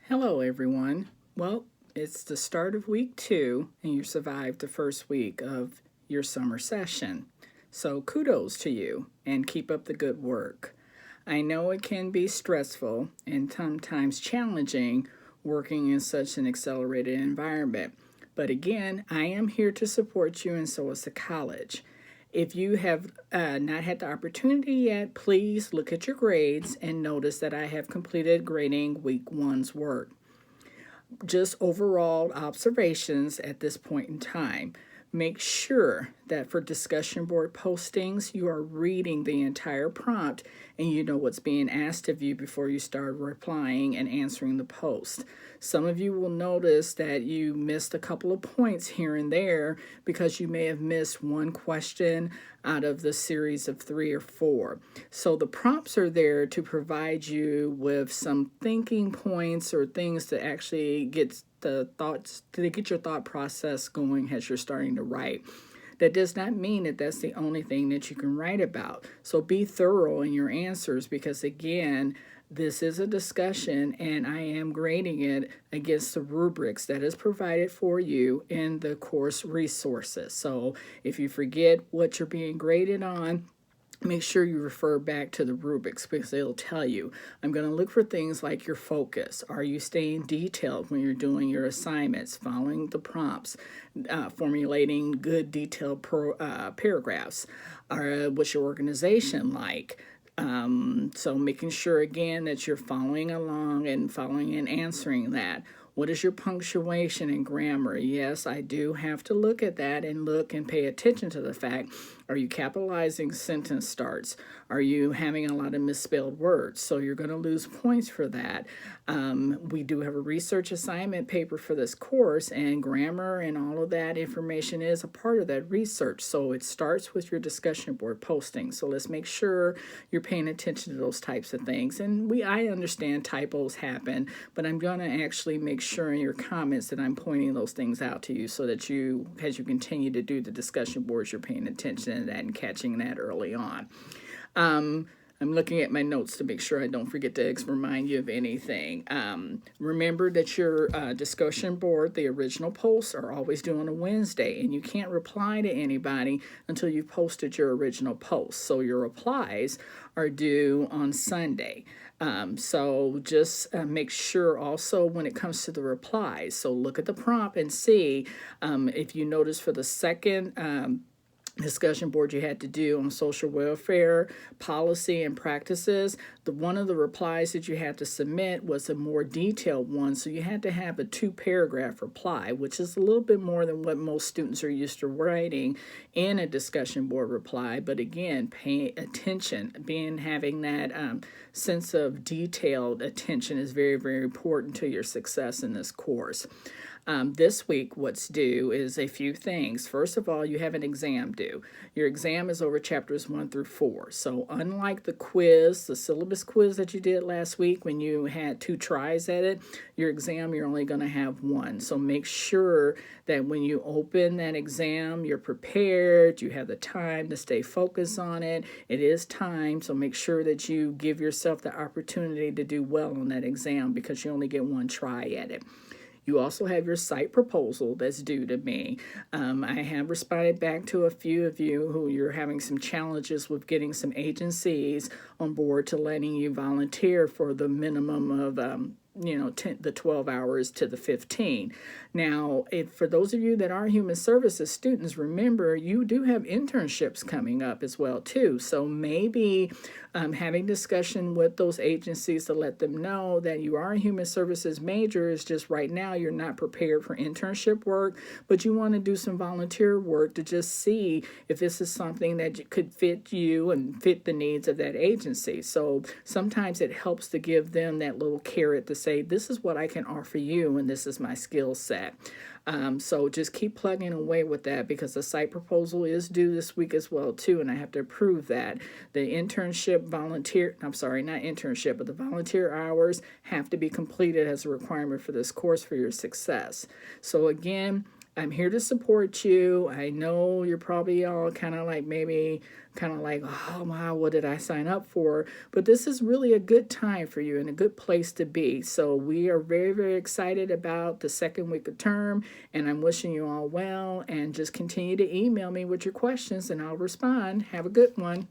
Hello, everyone. Well, it's the start of week 2, and you survived the first week of your summer session. So, kudos to you and keep up the good work. I know it can be stressful and sometimes challenging working in such an accelerated environment. But again, I am here to support you, and so is the college. If you have not had the opportunity yet, please look at your grades and notice that I have completed grading week one's work. Just overall observations at this point in time. Make sure that for discussion board postings, you are reading the entire prompt and you know what's being asked of you before you start replying and answering the post. Some of you will notice that you missed a couple of points here and there because you may have missed one question out of the series of 3 or 4. So the prompts are there to provide you with some thinking points or things to actually get your thought process going as you're starting to write. That does not mean that that's the only thing that you can write about. So be thorough in your answers because, again, this is a discussion and I am grading it against the rubrics that is provided for you in the course resources. So if you forget what you're being graded on, make sure you refer back to the rubrics because it'll tell you. I'm going to look for things like your focus. Are you staying detailed when you're doing your assignments, following the prompts, formulating good detailed paragraphs? What's your organization like? So making sure again that you're following along and following and answering that. What is your punctuation and grammar? Yes, I do have to look at that and look and pay attention to the fact. Are you capitalizing sentence starts? Are you having a lot of misspelled words? So you're going to lose points for that. We do have a research assignment paper for this course, and grammar and all of that information is a part of that research. So it starts with your discussion board posting. So let's make sure you're paying attention to those types of things. And I understand typos happen, but I'm going to actually make sure in your comments that I'm pointing those things out to you so that you, as you continue to do the discussion boards, you're paying attention to that and catching that early on. I'm looking at my notes to make sure I don't forget to remind you of anything. Remember that your discussion board, the original posts, are always due on a Wednesday, and you can't reply to anybody until you've posted your original post. So your replies are due on Sunday. So just make sure also when it comes to the replies. So look at the prompt and see if you notice for the second discussion board you had to do on social welfare policy and practices, one of the replies that you had to submit was a more detailed one, so you had to have a 2-paragraph reply, which is a little bit more than what most students are used to writing in a discussion board reply. But again, pay attention, having that sense of detailed attention is very, very important to your success in this course. This week, what's due is a few things. First of all, you have an exam due. Your exam is over chapters 1 through 4. So unlike the quiz, the syllabus quiz that you did last week when you had 2 tries at it, your exam, you're only going to have 1. So make sure that when you open that exam, you're prepared, you have the time to stay focused on it. It is time, so make sure that you give yourself the opportunity to do well on that exam because you only get 1 try at it. You also have your site proposal that's due to me. I have responded back to a few of you who you're having some challenges with getting some agencies on board to letting you volunteer for the minimum of the 12 hours to the 15. Now, for those of you that are human services students, remember you do have internships coming up as well too. So maybe having discussion with those agencies to let them know that you are a human services major is just right now you're not prepared for internship work, but you want to do some volunteer work to just see if this is something that could fit you and fit the needs of that agency. So sometimes it helps to give them that little carrot to say, this is what I can offer you and this is my skill set. So just keep plugging away with that because the site proposal is due this week as well too, and I have to approve that. The the volunteer hours have to be completed as a requirement for this course for your success. So again, I'm here to support you. I know you're probably all kind of like maybe kind of like, oh wow, what did I sign up for? But this is really a good time for you and a good place to be. So we are very, very excited about the second week of term, and I'm wishing you all well. And just continue to email me with your questions and I'll respond. Have a good one.